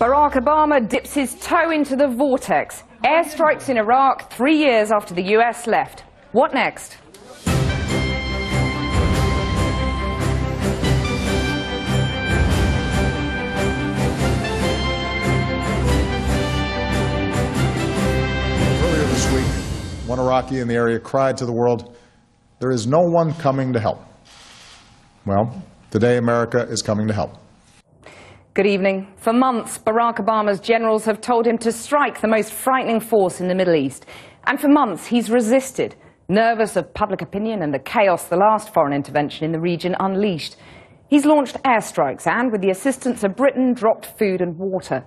Barack Obama dips his toe into the vortex. Airstrikes in Iraq 3 years after the US left. What next? Earlier this week, one Iraqi in the area cried to the world, "There is no one coming to help." Well, today America is coming to help. Good evening. For months, Barack Obama's generals have told him to strike the most frightening force in the Middle East. And for months, he's resisted, nervous of public opinion and the chaos the last foreign intervention in the region unleashed. He's launched airstrikes and, with the assistance of Britain, dropped food and water.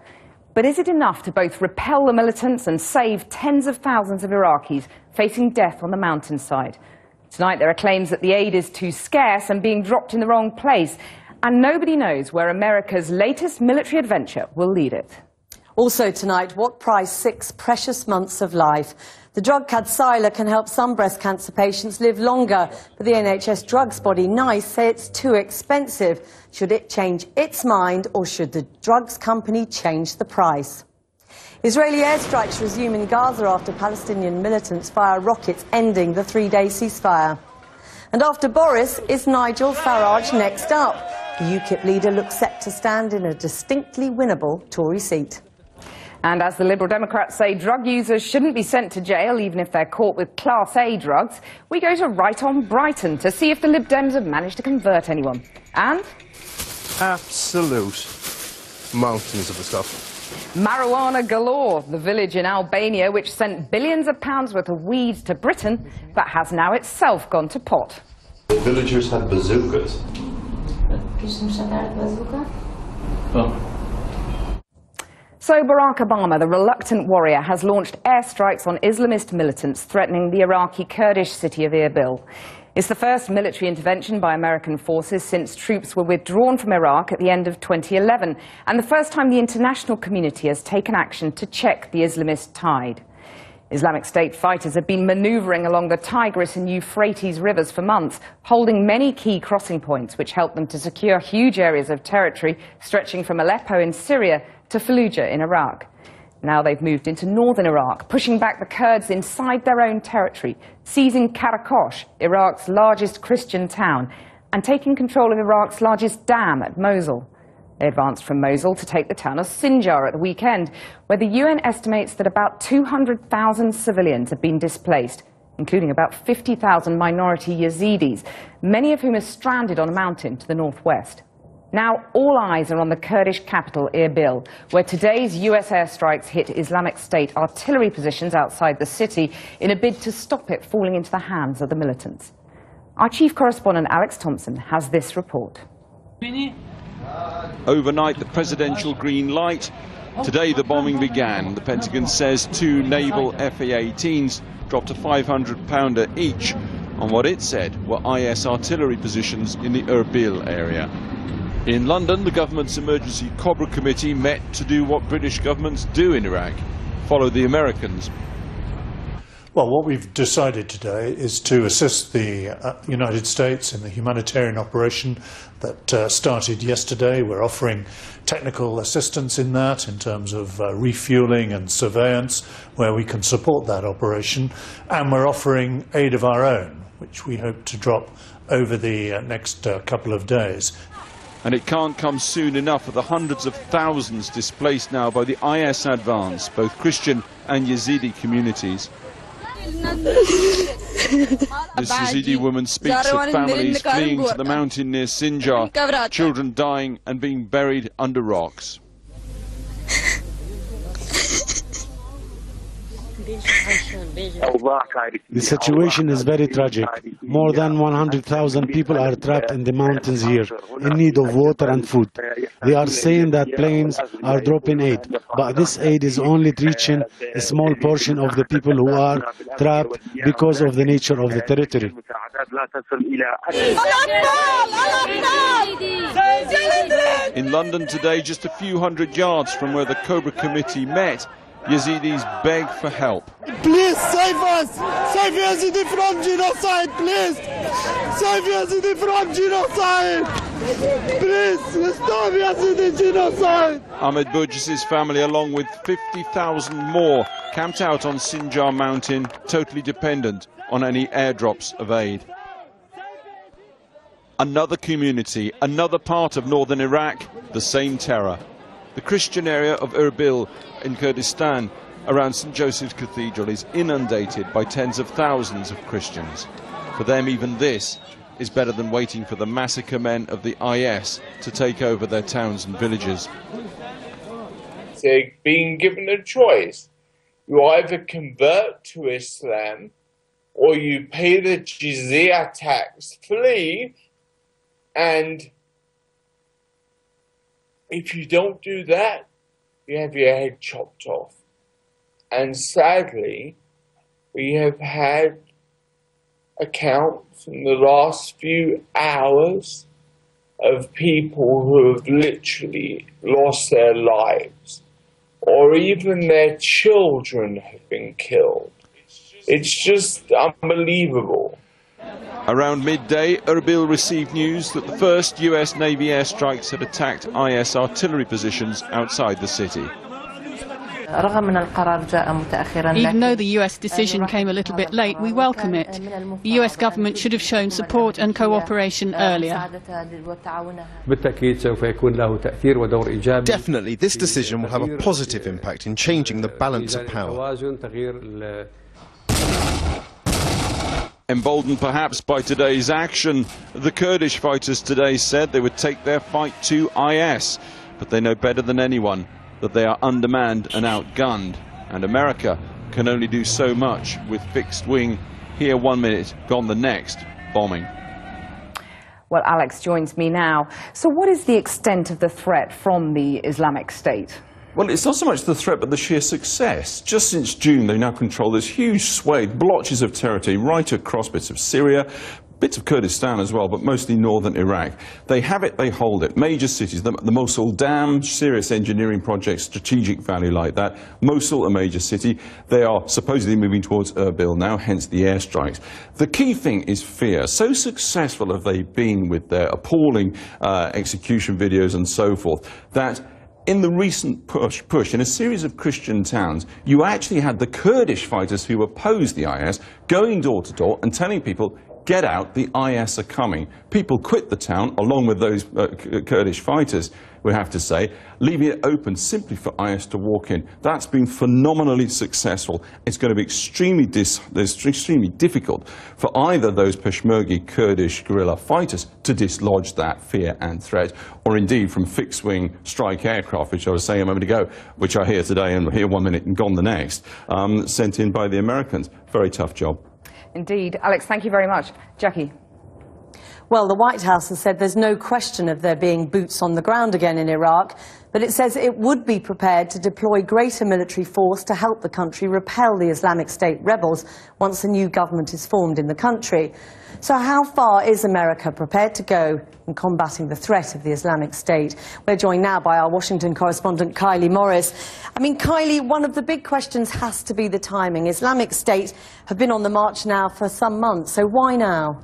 But is it enough to both repel the militants and save tens of thousands of Iraqis facing death on the mountainside? Tonight, there are claims that the aid is too scarce and being dropped in the wrong place. And nobody knows where America's latest military adventure will lead it. Also tonight, what price 6 precious months of life? The drug Kadcyla can help some breast cancer patients live longer, but the NHS drugs body NICE say it's too expensive. Should it change its mind, or should the drugs company change the price? Israeli airstrikes resume in Gaza after Palestinian militants fire rockets, ending the 3-day ceasefire. And after Boris, is Nigel Farage next up? The UKIP leader looks set to stand in a distinctly winnable Tory seat. And as the Liberal Democrats say drug users shouldn't be sent to jail even if they're caught with Class A drugs, we go to right on Brighton to see if the Lib Dems have managed to convert anyone. And? Absolute mountains of the stuff. Marijuana galore, the village in Albania which sent billions of pounds worth of weed to Britain, but has now itself gone to pot. The villagers had bazookas. So Barack Obama, the reluctant warrior, has launched airstrikes on Islamist militants threatening the Iraqi Kurdish city of Erbil. It's the first military intervention by American forces since troops were withdrawn from Iraq at the end of 2011, and the first time the international community has taken action to check the Islamist tide. Islamic State fighters have been maneuvering along the Tigris and Euphrates rivers for months, holding many key crossing points which help them to secure huge areas of territory stretching from Aleppo in Syria to Fallujah in Iraq. Now they've moved into northern Iraq, pushing back the Kurds inside their own territory, seizing Karakosh, Iraq's largest Christian town, and taking control of Iraq's largest dam at Mosul. They advanced from Mosul to take the town of Sinjar at the weekend, where the UN estimates that about 200,000 civilians have been displaced, including about 50,000 minority Yazidis, many of whom are stranded on a mountain to the northwest. Now all eyes are on the Kurdish capital, Erbil, where today's US airstrikes hit Islamic State artillery positions outside the city in a bid to stop it falling into the hands of the militants. Our chief correspondent, Alex Thompson, has this report. Overnight, the presidential green light. Today, the bombing began. The Pentagon says 2 naval F-18s dropped a 500-pounder each on what it said were IS artillery positions in the Erbil area. In London, the government's emergency Cobra committee met to do what British governments do in Iraq, follow the Americans. Well, what we've decided today is to assist the United States in the humanitarian operation that started yesterday. We're offering technical assistance in that, in terms of refueling and surveillance, where we can support that operation. And we're offering aid of our own, which we hope to drop over the next couple of days. And it can't come soon enough for the hundreds of thousands displaced now by the IS advance, both Christian and Yazidi communities. This Yazidi woman speaks of families fleeing to the mountain near Sinjar, children dying and being buried under rocks. The situation is very tragic. More than 100,000 people are trapped in the mountains here, in need of water and food. They are saying that planes are dropping aid, but this aid is only reaching a small portion of the people who are trapped because of the nature of the territory. In London today, just a few hundred yards from where the Cobra Committee met, Yazidis beg for help. Please save us! Save Yazidi from genocide, please! Save Yazidi from genocide! Please, stop the genocide! Ahmed Burgess' family, along with 50,000 more, camped out on Sinjar Mountain, totally dependent on any airdrops of aid. Another community, another part of northern Iraq, the same terror. The Christian area of Erbil in Kurdistan, around St. Joseph's Cathedral, is inundated by tens of thousands of Christians. For them, even this is better than waiting for the massacre men of the IS to take over their towns and villages. They're being given a choice. You either convert to Islam or you pay the jizya tax, flee, and if you don't do that, you have your head chopped off. And sadly, we have had accounts in the last few hours of people who have literally lost their lives, or even their children have been killed. It's just unbelievable. Around midday, Erbil received news that the first US Navy airstrikes had attacked IS artillery positions outside the city. Even though the US decision came a little bit late, we welcome it. The US government should have shown support and cooperation earlier. Definitely, this decision will have a positive impact in changing the balance of power. Emboldened perhaps by today's action, the Kurdish fighters today said they would take their fight to IS, but they know better than anyone that they are undermanned and outgunned, and America can only do so much with fixed wing, here 1 minute, gone the next, bombing. Well, Alex joins me now. So what is the extent of the threat from the Islamic State? Well, it's not so much the threat, but the sheer success. Just since June, they now control this huge swathe, blotches of territory right across bits of Syria, bits of Kurdistan as well, but mostly northern Iraq. They have it, they hold it. Major cities, the Mosul Dam, serious engineering projects, strategic value like that. Mosul, a major city. They are supposedly moving towards Erbil now, hence the airstrikes. The key thing is fear. So successful have they been with their appalling execution videos and so forth, that in the recent push in a series of Christian towns, you actually had the Kurdish fighters who opposed the IS going door to door and telling people, get out, the IS are coming. People quit the town, along with those Kurdish fighters, we have to say, leaving it open simply for IS to walk in. That's been phenomenally successful. It's going to be extremely difficult for either those Peshmerga Kurdish guerrilla fighters to dislodge that fear and threat, or indeed from fixed-wing strike aircraft, which I was saying a moment ago, which are here today and here 1 minute and gone the next, sent in by the Americans. Very tough job. Indeed. Alex, thank you very much. Jackie. Well, the White House has said there's no question of there being boots on the ground again in Iraq, but it says it would be prepared to deploy greater military force to help the country repel the Islamic State rebels once a new government is formed in the country. So how far is America prepared to go in combating the threat of the Islamic State? We're joined now by our Washington correspondent, Kylie Morris. I mean, Kylie, one of the big questions has to be the timing. Islamic State have been on the march now for some months, so why now?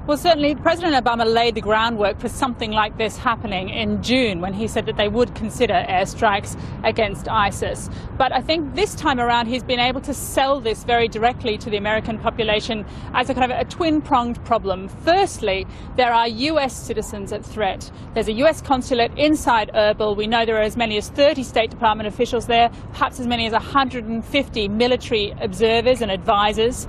Well, certainly President Obama laid the groundwork for something like this happening in June when he said that they would consider airstrikes against ISIS. But I think this time around he's been able to sell this very directly to the American population as a kind of a twin-pronged problem. Firstly, there are US citizens at threat. There's a US consulate inside Erbil. We know there are as many as 30 State Department officials there, perhaps as many as 150 military observers and advisors.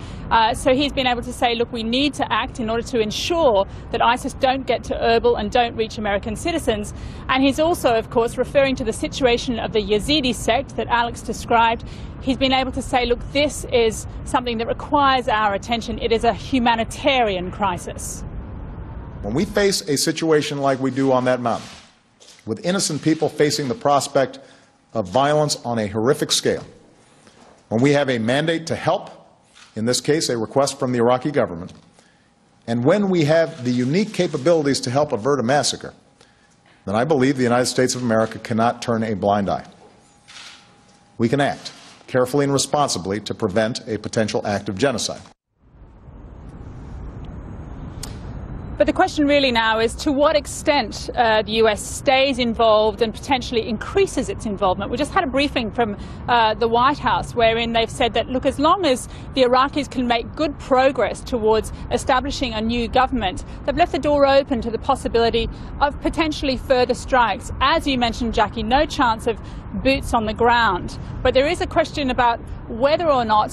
So he's been able to say, look, we need to act in order to ensure that ISIS don't get to Erbil and don't reach American citizens. And he's also, of course, referring to the situation of the Yazidi sect that Alex described. He's been able to say, look, this is something that requires our attention. It is a humanitarian crisis. When we face a situation like we do on that mountain, with innocent people facing the prospect of violence on a horrific scale, when we have a mandate to help, in this case a request from the Iraqi government, and when we have the unique capabilities to help avert a massacre, then I believe the United States of America cannot turn a blind eye. We can act carefully and responsibly to prevent a potential act of genocide. But the question really now is to what extent the US stays involved and potentially increases its involvement. We just had a briefing from the White House wherein they've said that, look, as long as the Iraqis can make good progress towards establishing a new government, they've left the door open to the possibility of potentially further strikes. As you mentioned, Jackie, no chance of boots on the ground. But there is a question about whether or not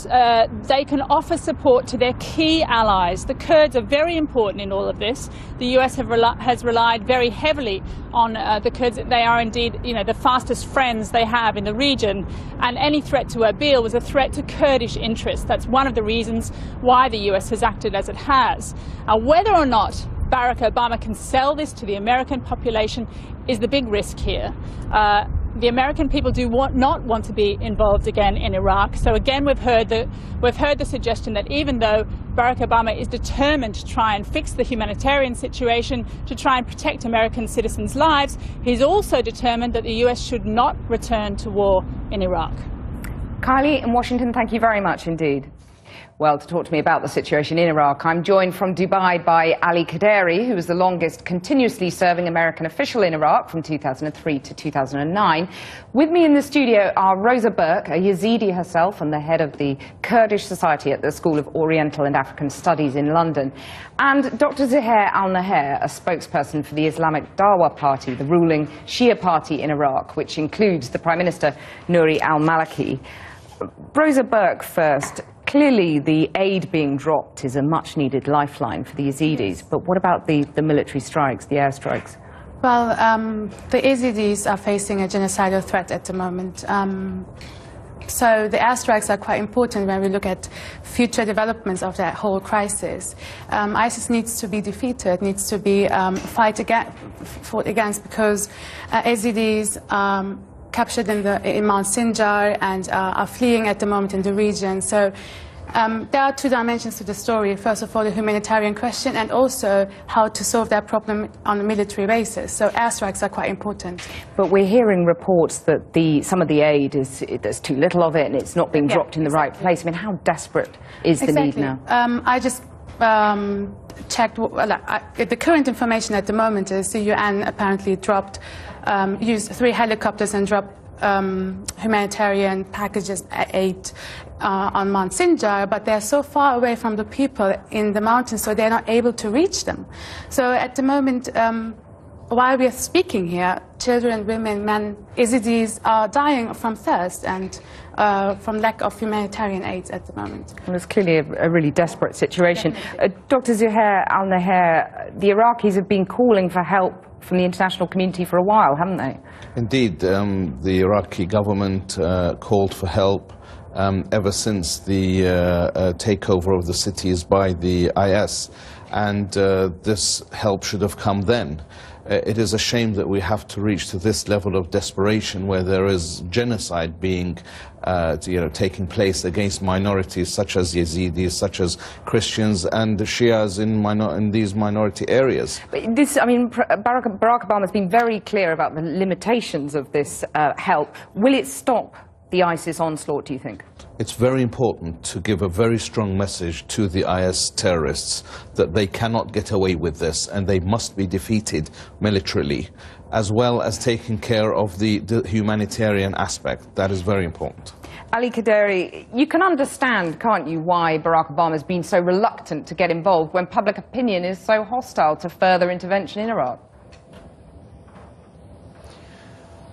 they can offer support to their key allies. The Kurds are very important in all of this. The US has relied very heavily on the Kurds. They are indeed, the fastest friends they have in the region. And any threat to Erbil was a threat to Kurdish interests. That's one of the reasons why the US has acted as it has. Whether or not Barack Obama can sell this to the American population is the big risk here. The American people do not want to be involved again in Iraq. So again, we've heard the suggestion that even though Barack Obama is determined to try and fix the humanitarian situation, to try and protect American citizens' lives, he's also determined that the US should not return to war in Iraq. Kylie in Washington, thank you very much indeed. Well, to talk to me about the situation in Iraq, I'm joined from Dubai by Ali Kaderi, who was the longest continuously serving American official in Iraq from 2003 to 2009. With me in the studio are Rosa Burke, a Yazidi herself and the head of the Kurdish Society at the School of Oriental and African Studies in London, and Dr. Zuhair al-Naher, a spokesperson for the Islamic Dawa Party, the ruling Shia party in Iraq, which includes the Prime Minister Nouri al-Maliki. Rosa Burke first. Clearly, the aid being dropped is a much-needed lifeline for the Yazidis. But what about the military strikes, the airstrikes? Well, the Yazidis are facing a genocidal threat at the moment. So the airstrikes are quite important when we look at future developments of that whole crisis. ISIS needs to be defeated, needs to be fought against, because Yazidis captured in Mount Sinjar and are fleeing at the moment in the region. So there are two dimensions to the story. First of all, the humanitarian question, and also how to solve that problem on a military basis. So airstrikes are quite important. But we're hearing reports that some of the aid there's too little of it and it's not being dropped in the right place. I mean, how desperate is the need now? I just checked. The current information at the moment is the UN apparently used 3 helicopters and dropped humanitarian packages aid on Mount Sinjar, but they're so far away from the people in the mountains, so they're not able to reach them. So at the moment, while we are speaking here, children, women, men, Yazidis are dying from thirst and from lack of humanitarian aid at the moment. Well, it's clearly a really desperate situation. Dr. Zuhair al-Naher, the Iraqis have been calling for help from the international community for a while, haven't they? Indeed, the Iraqi government called for help ever since the takeover of the cities by the IS, and this help should have come then. It is a shame that we have to reach to this level of desperation where there is genocide being taking place against minorities such as Yazidis, such as Christians and the Shias in these minority areas. But Barack Obama has been very clear about the limitations of this help. Will it stop the ISIS onslaught, do you think? It's very important to give a very strong message to the IS terrorists that they cannot get away with this and they must be defeated militarily, as well as taking care of the humanitarian aspect. That is very important. Ali Kaderi, you can understand, can't you, why Barack Obama has been so reluctant to get involved when public opinion is so hostile to further intervention in Iraq?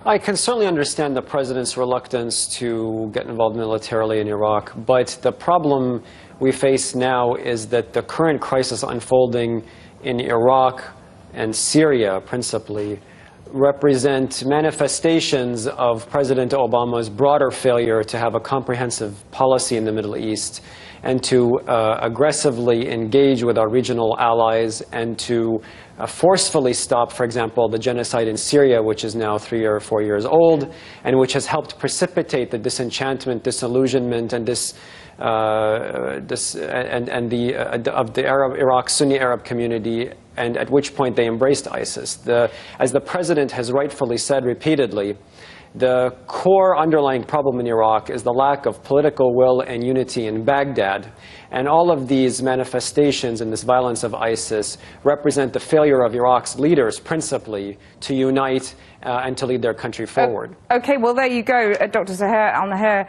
I can certainly understand the president's reluctance to get involved militarily in Iraq, but the problem we face now is that the current crisis unfolding in Iraq and Syria, principally, represent manifestations of President Obama's broader failure to have a comprehensive policy in the Middle East and to aggressively engage with our regional allies and to forcefully stop, for example, the genocide in Syria, which is now 3 or 4 years old, and which has helped precipitate the disenchantment, disillusionment, and of the Iraq Sunni Arab community, and at which point they embraced ISIS. As the president has rightfully said repeatedly, The core underlying problem in Iraq is the lack of political will and unity in Baghdad. And all of these manifestations and this violence of ISIS represent the failure of Iraq's leaders, principally, to unite and to lead their country forward. OK, well, there you go, Dr. Zahir al-Nahar.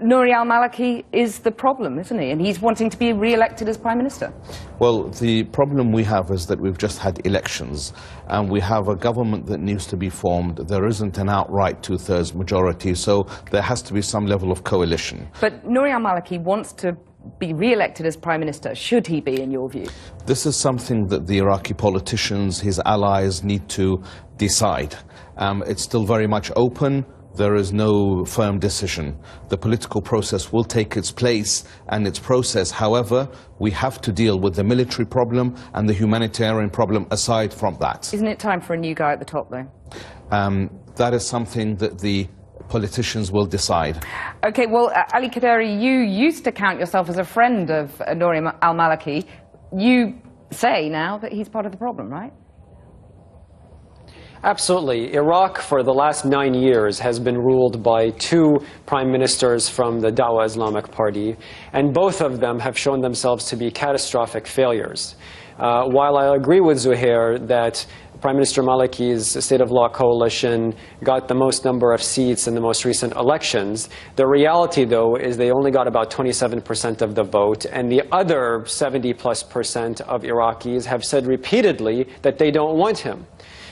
Nouri al-Maliki is the problem, isn't he? And he's wanting to be re-elected as Prime Minister. Well, the problem we have is that we've just had elections, and we have a government that needs to be formed. There isn't an outright two-thirds majority, so there has to be some level of coalition. But Nouri al-Maliki wants to be re-elected as Prime Minister. Should he be, in your view? This is something that the Iraqi politicians, his allies, need to decide. It's still very much open. There is no firm decision. The political process will take its place and its process. However, we have to deal with the military problem and the humanitarian problem aside from that. Isn't it time for a new guy at the top, though? That is something that the politicians will decide. OK, well, Ali Kaderi, you used to count yourself as a friend of Nouri al-Maliki. You say now that he's part of the problem, right? Absolutely. Iraq, for the last 9 years, has been ruled by two prime ministers from the Dawah Islamic Party, and both of them have shown themselves to be catastrophic failures. While I agree with Zuhair that Prime Minister Maliki's State of Law coalition got the most number of seats in the most recent elections, the reality, though, is they only got about 27% of the vote, and the other 70+% of Iraqis have said repeatedly that they don't want him.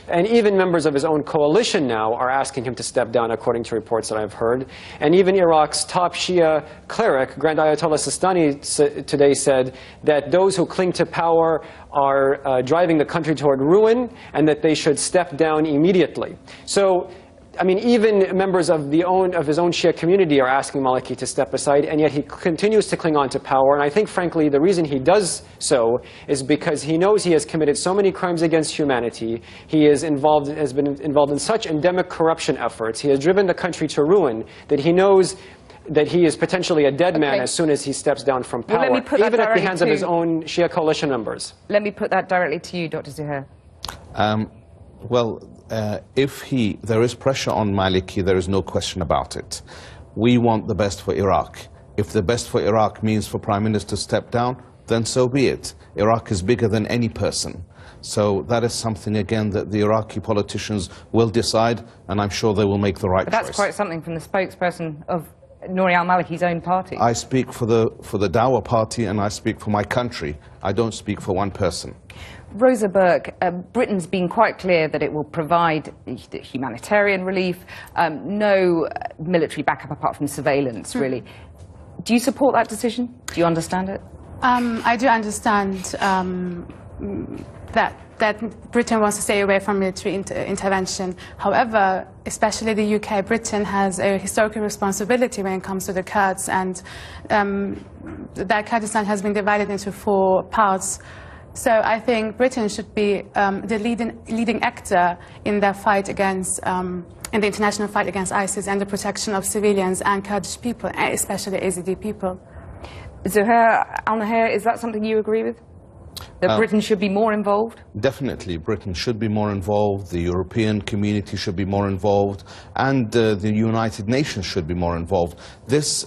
And even members of his own coalition now are asking him to step down, according to reports that I've heard. And even Iraq's top Shia cleric, Grand Ayatollah Sistani, today said that those who cling to power are driving the country toward ruin, and that they should step down immediately. So, I mean, even members of his own Shia community are asking Maliki to step aside, and yet he continues to cling on to power. And I think, frankly, the reason he does so is because he knows he has committed so many crimes against humanity. He has been involved in such endemic corruption efforts. He has driven the country to ruin that he knows that he is potentially a dead man as soon as he steps down from power, even at the hands of his own Shia coalition members. Let me put that directly to you, Dr. Zuhair. If there is pressure on Maliki, there is no question about it. We want the best for Iraq. If the best for Iraq means for Prime Minister to step down, then so be it. Iraq is bigger than any person. So that is something, again, that the Iraqi politicians will decide, and I'm sure they will make the right choice. That's quite something from the spokesperson of Nouri al-Maliki's own party. I speak for the Dawah party, and I speak for my country. I don't speak for one person. Rosa Burke, Britain's been quite clear that it will provide humanitarian relief, no military backup apart from surveillance, really. Do you support that decision? Do you understand it? I do understand that Britain wants to stay away from military intervention. However, especially the UK, Britain has a historical responsibility when it comes to the Kurds, and that Kurdistan has been divided into 4 parts. So I think Britain should be the leading actor in the fight against, in the international fight against ISIS and the protection of civilians and Kurdish people, especially Yazidi people. Zuhair al-Nahar, is that something you agree with? That Britain should be more involved? Definitely. Britain should be more involved, the European community should be more involved, and the United Nations should be more involved.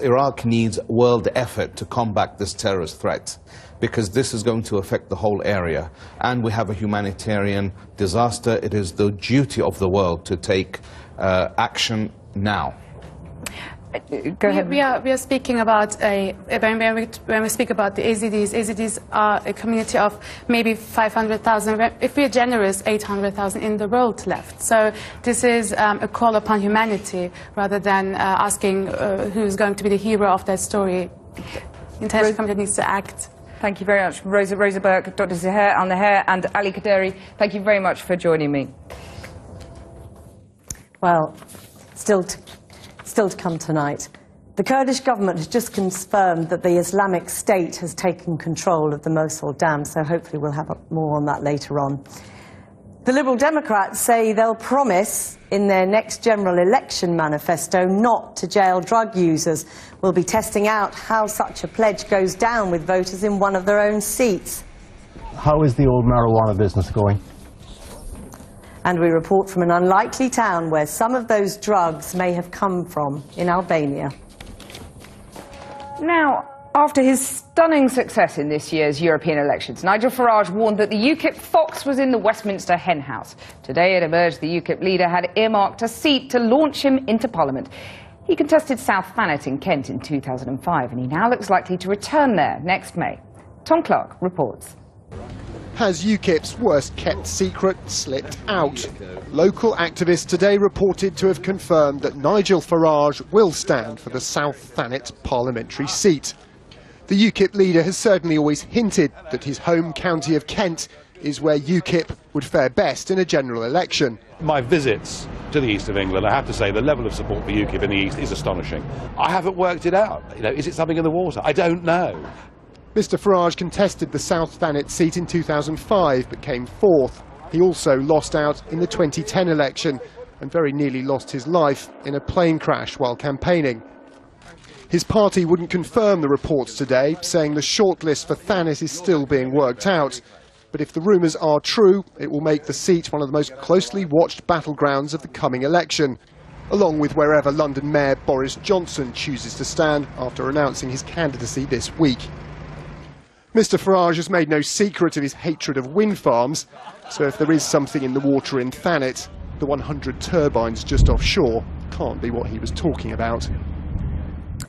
Iraq needs world effort to combat this terrorist threat, because this is going to affect the whole area. And we have a humanitarian disaster. It is the duty of the world to take action now. Go ahead. We are speaking about when we speak about the Yazidis are a community of maybe 500,000. If we are generous, 800,000 in the world left. So this is a call upon humanity rather than asking who's going to be the hero of that story. The international community needs to act. Thank you very much, Rosa Burke, Dr. Zuhair al-Nahar, and Ali Kaderi. Thank you very much for joining me. Well, still to come tonight. The Kurdish government has just confirmed that the Islamic State has taken control of the Mosul dam, so hopefully we'll have more on that later on. The Liberal Democrats say they'll promise in their next general election manifesto not to jail drug users. We'll be testing out how such a pledge goes down with voters in one of their own seats. How is the old marijuana business going? And we report from an unlikely town where some of those drugs may have come from, in Albania. Now, after his stunning success in this year's European elections, Nigel Farage warned that the UKIP fox was in the Westminster henhouse. Today it emerged the UKIP leader had earmarked a seat to launch him into Parliament. He contested South Thanet in Kent in 2005, and he now looks likely to return there next May. Tom Clark reports. Has UKIP's worst-kept secret slipped out? Local activists today reported to have confirmed that Nigel Farage will stand for the South Thanet parliamentary seat. The UKIP leader has certainly always hinted that his home county of Kent is where UKIP would fare best in a general election. My visits to the east of England, I have to say the level of support for UKIP in the east is astonishing. I haven't worked it out. Is it something in the water? I don't know. Mr Farage contested the South Thanet seat in 2005 but came fourth. He also lost out in the 2010 election and very nearly lost his life in a plane crash while campaigning. His party wouldn't confirm the reports today, saying the shortlist for Thanet is still being worked out. But if the rumours are true, it will make the seat one of the most closely watched battlegrounds of the coming election, along with wherever London Mayor Boris Johnson chooses to stand after announcing his candidacy this week. Mr Farage has made no secret of his hatred of wind farms, so if there is something in the water in Thanet, the 100 turbines just offshore can't be what he was talking about.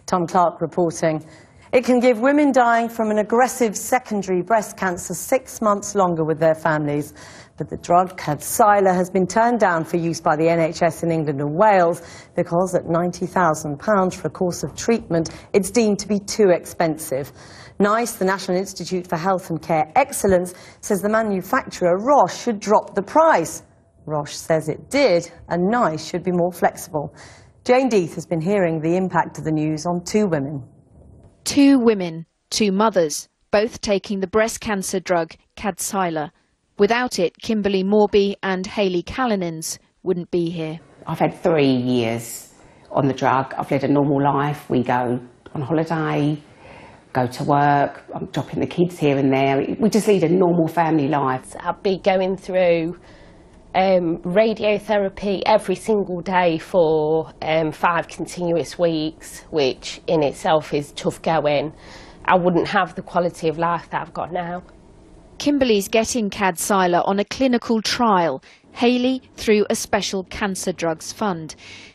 Tom Clark reporting. It can give women dying from an aggressive secondary breast cancer 6 months longer with their families. But the drug Kadcyla has been turned down for use by the NHS in England and Wales because at £90,000 for a course of treatment, it's deemed to be too expensive. NICE, the National Institute for Health and Care Excellence, says the manufacturer Roche should drop the price. Roche says it did, and NICE should be more flexible. Jane Death has been hearing the impact of the news on two women. Two women, two mothers, both taking the breast cancer drug Kadcyla. Without it, Kimberly Morby and Hayley Callinans wouldn't be here. I've had 3 years on the drug. I've led a normal life. We go on holiday, go to work, I'm dropping the kids here and there. We just lead a normal family life. I'll be going through radiotherapy every single day for 5 continuous weeks, which in itself is tough going. I wouldn't have the quality of life that I've got now. Kimberly's getting Kadcyla on a clinical trial, Hayley through a special cancer drugs fund.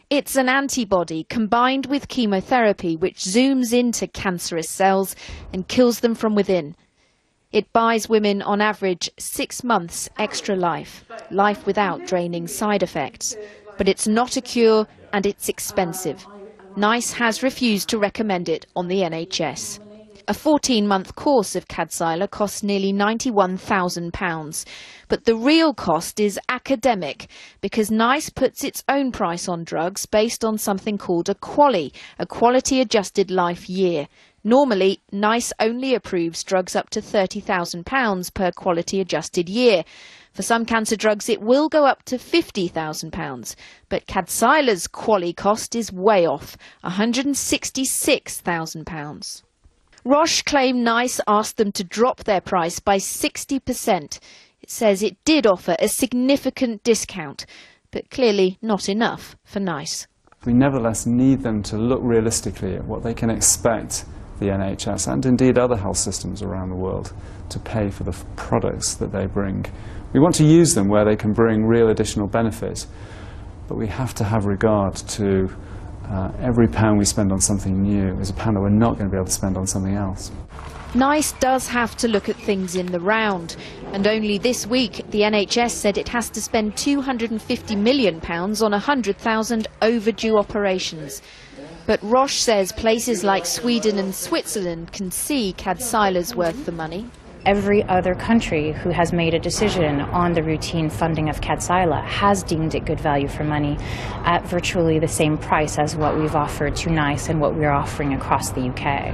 It's an antibody combined with chemotherapy which zooms into cancerous cells and kills them from within. It buys women on average 6 months extra life without draining side effects. But it's not a cure and it's expensive. NICE has refused to recommend it on the NHS. A 14-month course of Kadcyla costs nearly £91,000. But the real cost is academic, because NICE puts its own price on drugs based on something called a QALY, a Quality Adjusted Life Year. Normally, NICE only approves drugs up to £30,000 per quality adjusted year. For some cancer drugs, it will go up to £50,000. But Kadcyla's QALY cost is way off, £166,000. Roche claim NICE asked them to drop their price by 60%. It says it did offer a significant discount, but clearly not enough for NICE. We nevertheless need them to look realistically at what they can expect the NHS and indeed other health systems around the world to pay for the products that they bring. We want to use them where they can bring real additional benefit, but we have to have regard to every pound we spend on something new is a pound that we're not going to be able to spend on something else. NICE does have to look at things in the round, and only this week the NHS said it has to spend £250 million on 100,000 overdue operations. But Roche says places like Sweden and Switzerland can see Kadcyla's worth the money. Every other country who has made a decision on the routine funding of Kadcyla has deemed it good value for money at virtually the same price as what we've offered to NICE and what we're offering across the UK.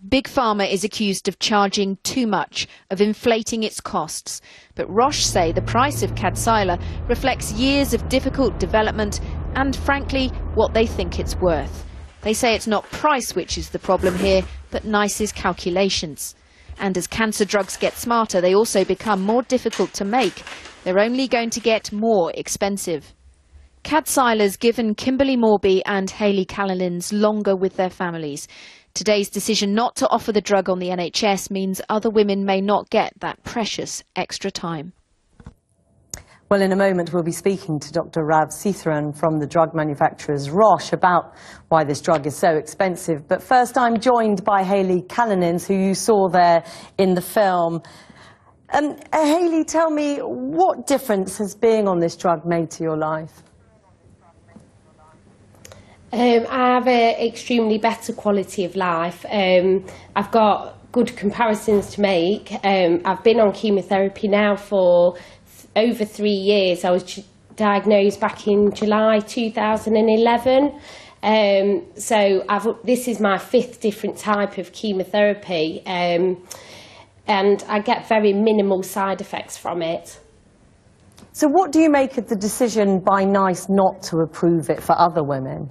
Big Pharma is accused of charging too much, of inflating its costs. But Roche say the price of Kadcyla reflects years of difficult development and, frankly, what they think it's worth. They say it's not price which is the problem here, but NICE's calculations. And as cancer drugs get smarter, they also become more difficult to make. They're only going to get more expensive. Kadcyla's given Kimberly Morby and Hayley Callanans longer with their families. Today's decision not to offer the drug on the NHS means other women may not get that precious extra time. Well, in a moment we'll be speaking to Dr. Rav Sitharan from the drug manufacturers Roche about why this drug is so expensive. But first I'm joined by Hayley Callanans, who you saw there in the film. Hayley, tell me, what difference has being on this drug made to your life? I have an extremely better quality of life. I've got good comparisons to make. I've been on chemotherapy now for over 3 years. I was diagnosed back in July 2011. So this is my 5th different type of chemotherapy, and I get very minimal side effects from it. So what do you make of the decision by NICE not to approve it for other women?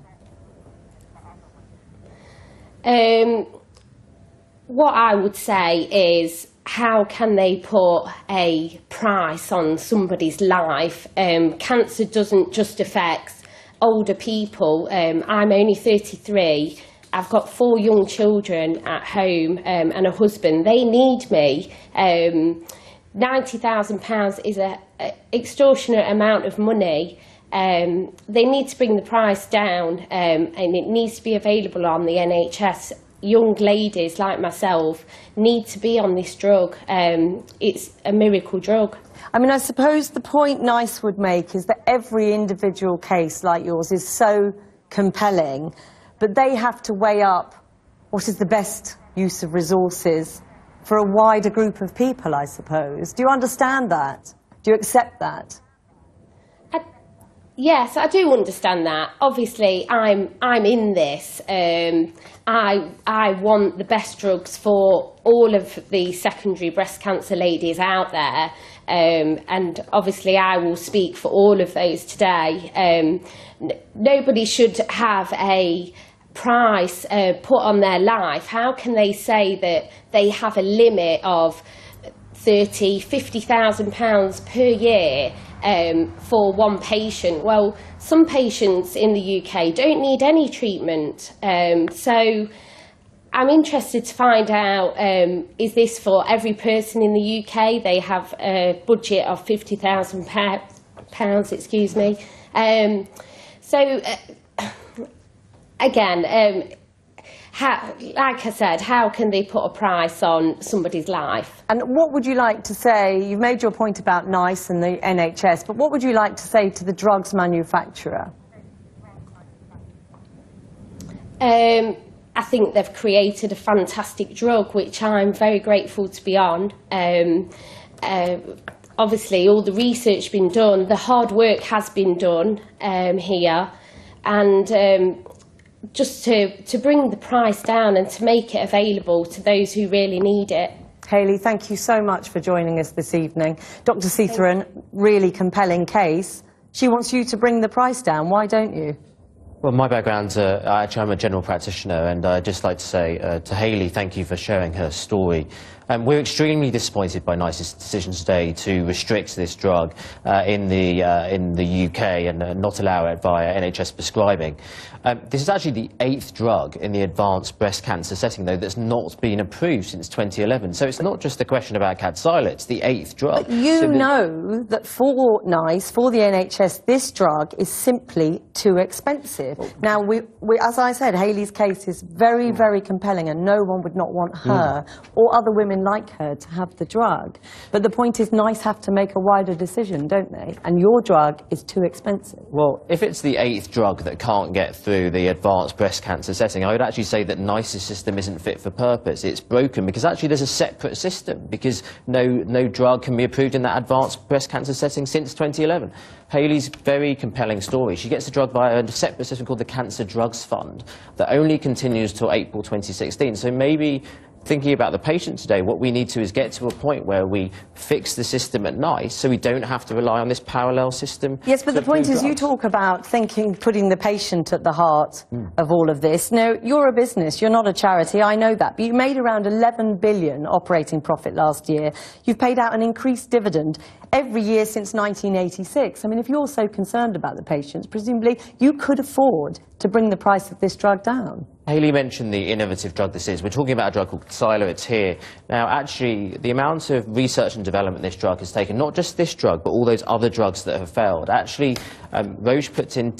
What I would say is, how can they put a price on somebody's life? Cancer doesn't just affect older people. I'm only 33. I've got 4 young children at home and a husband. They need me. £90,000 is an extortionate amount of money. They need to bring the price down, and it needs to be available on the NHS. Young ladies like myself need to be on this drug. It's a miracle drug. I mean, I suppose the point NICE would make is that every individual case like yours is so compelling, but they have to weigh up what is the best use of resources for a wider group of people, I suppose. Do you understand that? Do you accept that? Yes, I do understand that. Obviously, I'm in this. I want the best drugs for all of the secondary breast cancer ladies out there, and obviously I will speak for all of those today. Nobody should have a price put on their life. How can they say that they have a limit of £30,000, £50,000 per year for one patient? Well, some patients in the UK don't need any treatment. So I'm interested to find out, is this for every person in the UK? They have a budget of £50,000, excuse me. Again, like I said, how can they put a price on somebody's life? And what would you like to say? You've made your point about NICE and the NHS, but what would you like to say to the drugs manufacturer? I think they've created a fantastic drug, which I'm very grateful to be on. Obviously, all the research been done, the hard work has been done here, and just to bring the price down and to make it available to those who really need it. Hayley, thank you so much for joining us this evening. Dr. Sitharan, really compelling case. She wants you to bring the price down. Why don't you? Well, my background, actually I'm a general practitioner, and I'd just like to say to Hayley, thank you for sharing her story. We're extremely disappointed by NICE's decision today to restrict this drug in the UK and not allow it via NHS prescribing. This is actually the 8th drug in the advanced breast cancer setting, though, that's not been approved since 2011. So it's not just a question about Kadcyla, it's the 8th drug. But you know that for NICE, for the NHS, this drug is simply too expensive. Now, as I said, Hayley's case is very, very compelling, and no one would not want her or other women like her to have the drug. But the point is, NICE have to make a wider decision, don't they? And your drug is too expensive. Well, if it's the 8th drug that can't get through the advanced breast cancer setting, I would actually say that NICE's system isn't fit for purpose. It's broken because actually there's a separate system, because no drug can be approved in that advanced breast cancer setting since 2011. Hayley's very compelling story. She gets the drug via a separate system called the Cancer Drugs Fund that only continues till April 2016. So maybe thinking about the patient today, what we need to is get to a point where we fix the system at NICE so we don't have to rely on this parallel system. Yes, but the point is you talk about putting the patient at the heart of all of this. No, you're a business, you're not a charity, I know that. But you made around 11 billion operating profit last year. You've paid out an increased dividend every year since 1986. I mean, if you're so concerned about the patients, presumably you could afford to bring the price of this drug down. Hayley mentioned the innovative drug this is. We're talking about a drug called Kadcyla. It's here. Now, actually, the amount of research and development this drug has taken, not just this drug, but all those other drugs that have failed. Actually, Roche puts in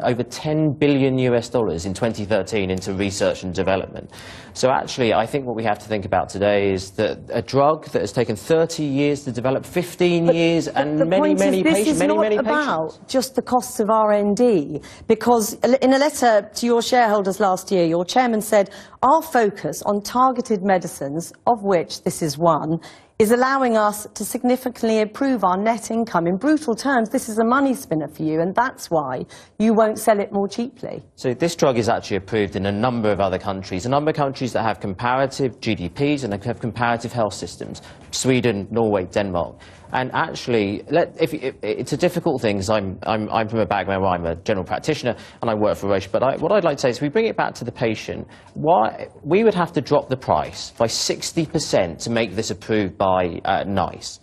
over $10 billion in 2013 into research and development. So actually, I think what we have to think about today is that a drug that has taken 30 years to develop, 15 years, and many patients. This is not about just the costs of R&D, because in a letter to your shareholders last year, your chairman said, our focus on targeted medicines, of which this is one, is allowing us to significantly improve our net income. In brutal terms, this is a money spinner for you, and that's why you won't sell it more cheaply. So this drug is actually approved in a number of other countries, a number of countries that have comparative GDPs and have comparative health systems. Sweden, Norway, Denmark. And actually, it's a difficult thing, because I'm from a background where I'm a general practitioner and I work for Roche, but what I'd like to say is, if we bring it back to the patient, we would have to drop the price by 60% to make this approved by NICE.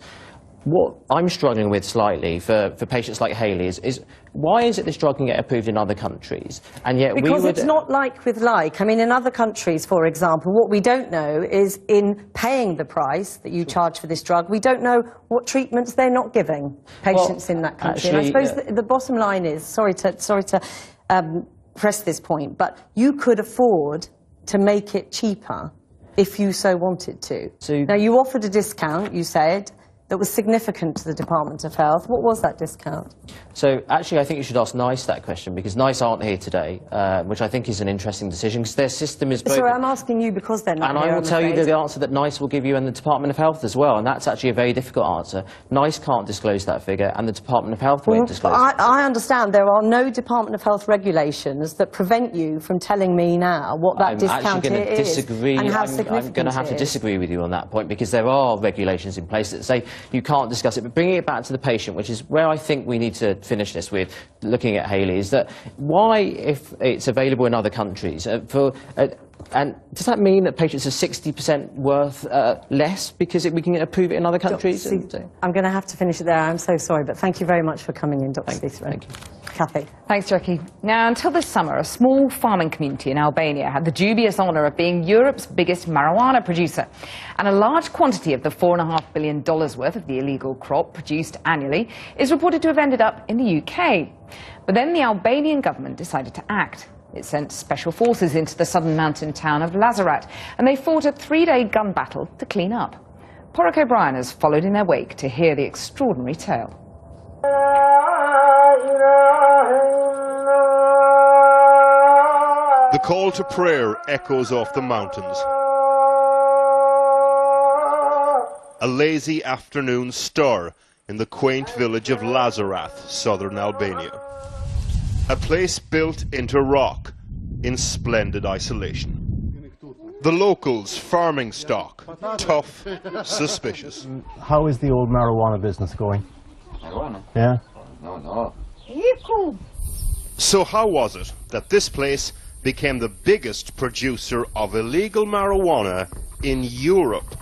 What I'm struggling with slightly for patients like Hayley is why is it this drug can get approved in other countries, and yet because it's not like with like. I mean, in other countries, for example, what we don't know is, in paying the price that you charge for this drug, we don't know what treatments they're not giving patients in that country. Actually, and I suppose the bottom line is, sorry to press this point, but you could afford to make it cheaper if you so wanted to. Now, you offered a discount, you said, that was significant to the Department of Health. What was that discount? So actually, I think you should ask NICE that question, because NICE aren't here today, which I think is an interesting decision, because their system is broken. Sorry, I'm asking you because they're not here, and I will tell you the answer that NICE will give you, and the Department of Health as well, and that's actually a very difficult answer. NICE can't disclose that figure, and the Department of Health won't disclose it. I understand there are no Department of Health regulations that prevent you from telling me now what that discount is and how significant it is. I'm going to have to disagree with you on that point, because there are regulations in place that say you can't discuss it. But bringing it back to the patient, which is where I think we need to finish this with, looking at Hayley, is that why, if it's available in other countries, and does that mean that patients are 60% worth less because we can approve it in other countries? I'm going to have to finish it there. I'm so sorry, but thank you very much for coming in, Dr. Cicero. Thank you. Kathy. Thanks, Jackie. Now, until this summer, a small farming community in Albania had the dubious honour of being Europe's biggest marijuana producer. And a large quantity of the $4.5 billion worth of the illegal crop produced annually is reported to have ended up in the UK. But then the Albanian government decided to act. It sent special forces into the southern mountain town of Lazarat, and they fought a 3-day gun battle to clean up. Porrick O'Brien has followed in their wake to hear the extraordinary tale. The call to prayer echoes off the mountains. A lazy afternoon stir in the quaint village of Lazarat, southern Albania. A place built into rock in splendid isolation. The locals farming stock, tough, suspicious. How is the old marijuana business going? Marijuana? Yeah? No. So how was it that this place became the biggest producer of illegal marijuana in Europe?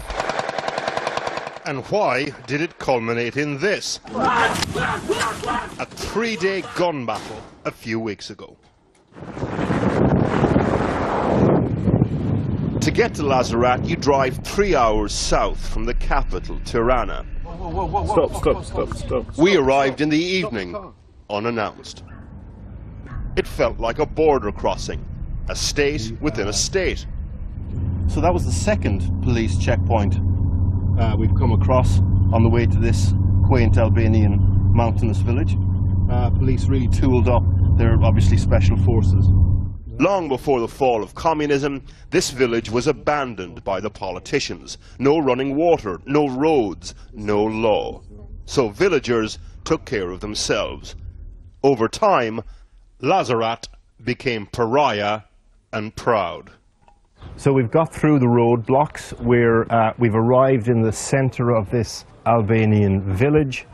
And why did it culminate in this? A 3-day gun battle a few weeks ago. To get to Lazarat, you drive 3 hours south from the capital, Tirana. Stop. We arrived in the evening, unannounced. It felt like a border crossing, a state within a state. So that was the second police checkpoint we've come across on the way to this quaint Albanian mountainous village. Police really tooled up. They're obviously special forces. Long before the fall of communism, this village was abandoned by the politicians. No running water, no roads, no law. So villagers took care of themselves. Over time, Lazarat became pariah and proud. So we've got through the roadblocks. We've arrived in the centre of this Albanian village.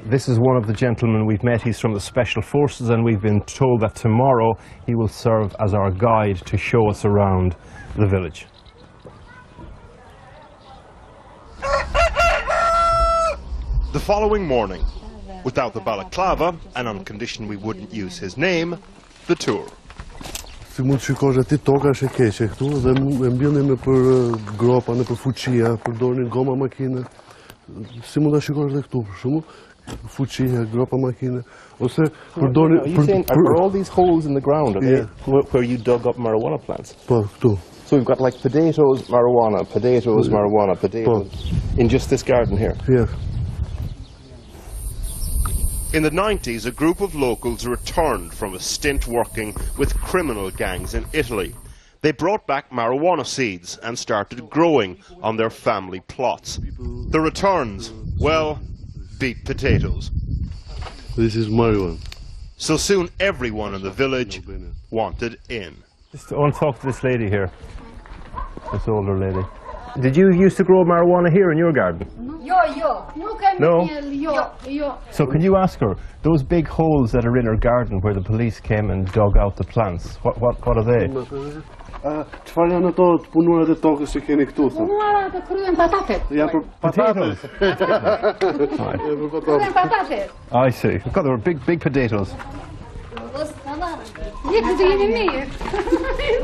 This is one of the gentlemen we've met. He's from the Special Forces, and we've been told that tomorrow he will serve as our guide to show us around the village. The following morning, without the balaclava, and on condition we wouldn't use his name, the tour. Si mund shikosh aty toka është e keqe këtu dhe e mbjellin në për gropa, në për fuqia, përdorin goma makine. Si mund ta shikosh edhe këtu për shembull, fuqia, gropa makine, ose përdorin Are all these holes in the ground where you dug up marijuana plants? Po, këtu. So we've got like potatoes, marijuana, potatoes in just this garden here. Yeah. In the 90s, a group of locals returned from a stint working with criminal gangs in Italy. They brought back marijuana seeds and started growing on their family plots. The returns, well, beat potatoes. This is marijuana. So soon everyone in the village wanted in. I want to talk to this lady here, this older lady. Did you used to grow marijuana here in your garden? No? So can you ask her, those big holes that are in her garden where the police came and dug out the plants, what are they? Çfarë janë ato të punuarat e tokës që keni këtu? Punuarat e kryen patatet. Janë për potatoes. Kryen patatet. I see. God, they were big potatoes. Jekë të jeni mirë.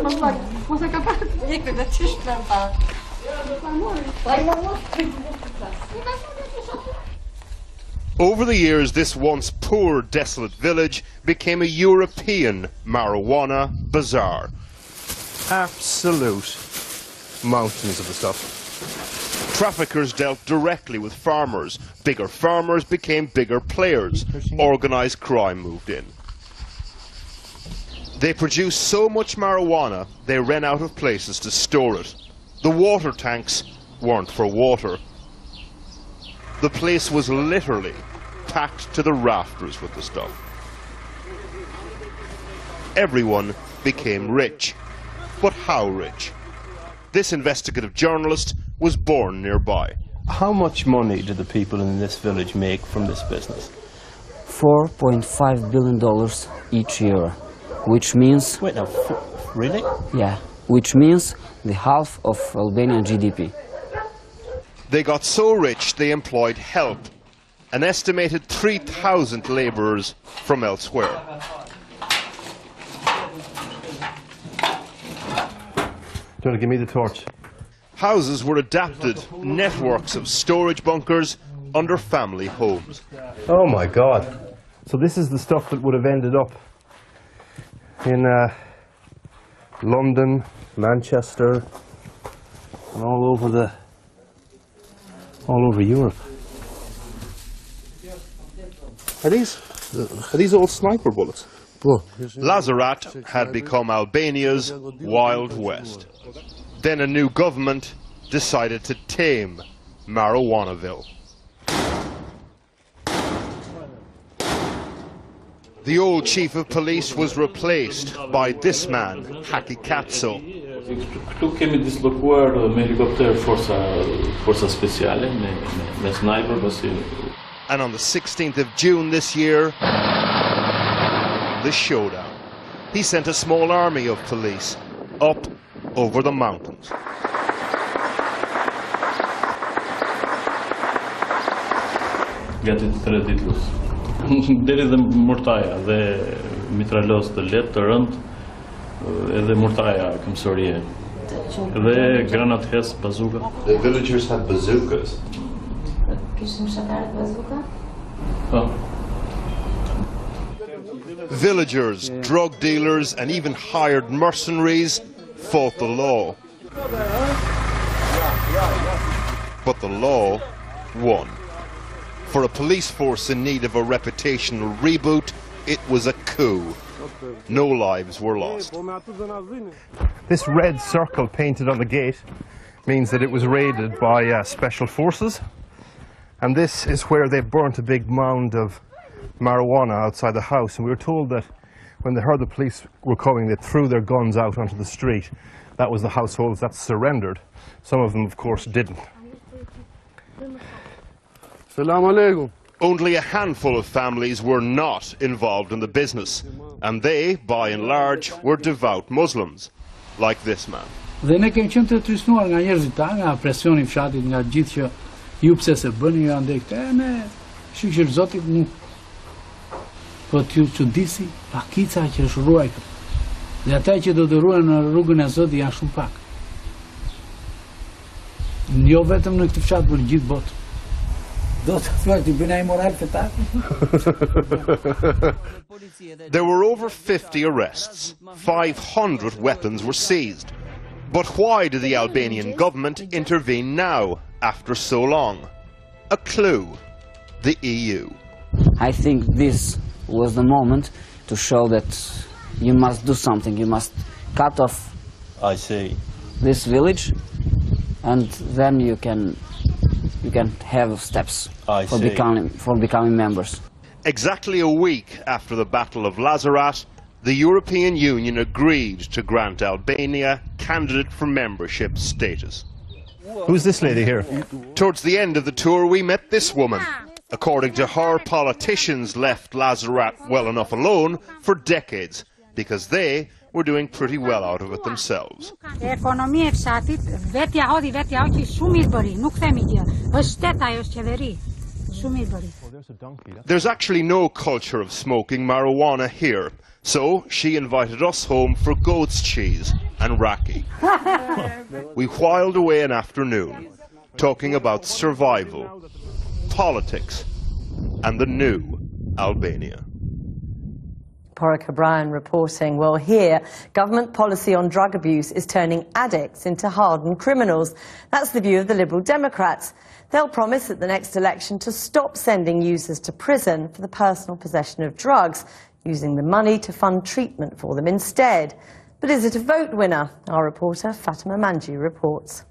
Mos e ka parë. Jekë të çish planta. Over the years, this once poor, desolate village became a European marijuana bazaar. Absolute mountains of the stuff. Traffickers dealt directly with farmers. Bigger farmers became bigger players. Organised crime moved in. They produced so much marijuana, they ran out of places to store it. The water tanks weren't for water. The place was literally packed to the rafters with the stuff. Everyone became rich. But how rich? This investigative journalist was born nearby. How much money do the people in this village make from this business? $4.5 billion each year, which means... Wait, no, really? Yeah, which means the half of Albanian GDP. They got so rich they employed help, an estimated 3,000 labourers from elsewhere. Do you want to give me the torch? Houses were adapted, networks of storage bunkers under family homes. Oh my God. So this is the stuff that would have ended up in London, Manchester, and all over Europe. Are these all sniper bullets? Lazarat had become Albania's Wild West. Then a new government decided to tame Marijuanaville. The old chief of police was replaced by this man, Haki Katso. Këtu kemi dislokuar me helikopter forca speciale me sniper pasi. And on the 16th of June this year, the showdown. He sent a small army of police up over the mountains. Gati 3 ditë luft. Deri dhe mortaja dhe mitralos të lehtë të rënd, edhe mortaja këmbësorie. Dhe granat hes bazuka. The villagers had bazookas. Villagers, drug dealers, and even hired mercenaries fought the law. But the law won. For a police force in need of a reputational reboot, it was a coup. No lives were lost. This red circle painted on the gate means that it was raided by special forces. And this is where they burnt a big mound of marijuana outside the house. And we were told that When they heard the police were coming, they threw their guns out onto the street. That was the households that surrendered. Some of them, of course, didn't. Assalamu alaikum. Only a handful of families were not involved in the business, and they, by and large, were devout Muslims, like this man. Dhe ne kemi qenë të trysnuar nga njerëzit ta, nga presioni i fshatit, nga gjithë që ju pse se bëni ju andej këtë, ne shikshir Zotit nuk. Po t'ju çuditsi pakica që është ruajtur. Dhe ata që do të ruajnë në rrugën e Zotit janë shumë pak. Jo vetëm në këtë fshat, por në gjithë botën. There were over 50 arrests. 500 weapons were seized. But why did the Albanian government intervene now, after so long? A clue: the EU. I think this was the moment to show that you must do something. You must cut off this village, and then you can have steps for becoming members. Exactly a week after the Battle of Lazarat, the European Union agreed to grant Albania candidate for membership status. Who's this lady here? Towards the end of the tour, we met this woman. According to her, politicians left Lazarat well enough alone for decades because they were doing pretty well out of it themselves. Ekonomia e fshatit vetja hodhi shumë mirë bëri, nuk themi gjë. Është shtet ajo është qeveri. Shumë mirë bëri. There's actually no culture of smoking marijuana here, so she invited us home for goat's cheese and raki. We whiled away an afternoon talking about survival, politics, and the new Albania. Porrick O'Brien reporting. Well, here, government policy on drug abuse is turning addicts into hardened criminals. That's the view of the Liberal Democrats. They'll promise at the next election to stop sending users to prison for the personal possession of drugs, using the money to fund treatment for them instead. But is it a vote winner? Our reporter Fatima Manji reports.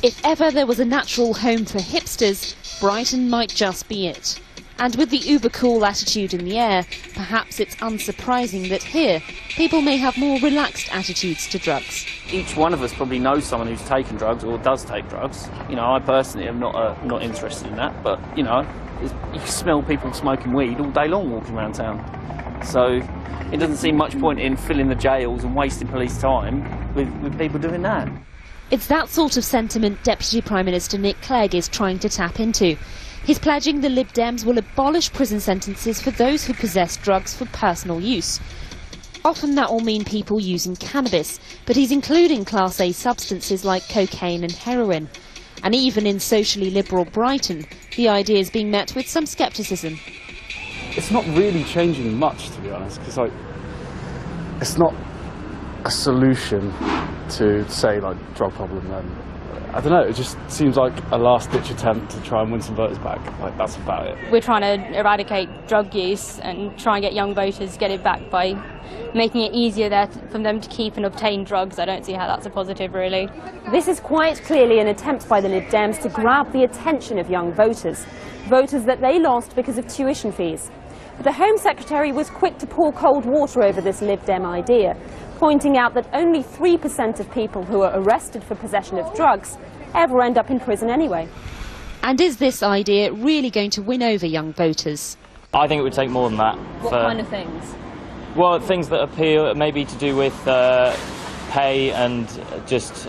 If ever there was a natural home for hipsters, Brighton might just be it. And with the uber-cool attitude in the air, perhaps it's unsurprising that here, people may have more relaxed attitudes to drugs. Each one of us probably knows someone who's taken drugs or does take drugs. You know, I personally am not interested in that, but, you know, you smell people smoking weed all day long walking around town. So it doesn't seem much point in filling the jails and wasting police time with people doing that. It's that sort of sentiment Deputy Prime Minister Nick Clegg is trying to tap into. He's pledging the Lib Dems will abolish prison sentences for those who possess drugs for personal use. Often that will mean people using cannabis, but he's including Class A substances like cocaine and heroin. And even in socially liberal Brighton, the idea is being met with some scepticism. It's not really changing much, to be honest, because it's not a solution to, say, like, drug problem. I don't know, it just seems like a last-ditch attempt to try and win some voters back. Like, that's about it. We're trying to eradicate drug use and try and get young voters get it back by making it easier for them to keep and obtain drugs. I don't see how that's a positive, really. This is quite clearly an attempt by the Lib Dems to grab the attention of young voters, voters that they lost because of tuition fees. But the Home Secretary was quick to pour cold water over this Lib Dem idea, pointing out that only 3% of people who are arrested for possession of drugs ever end up in prison anyway. And is this idea really going to win over young voters? I think it would take more than that. What kind of things? Well, things that appeal, maybe to do with pay and just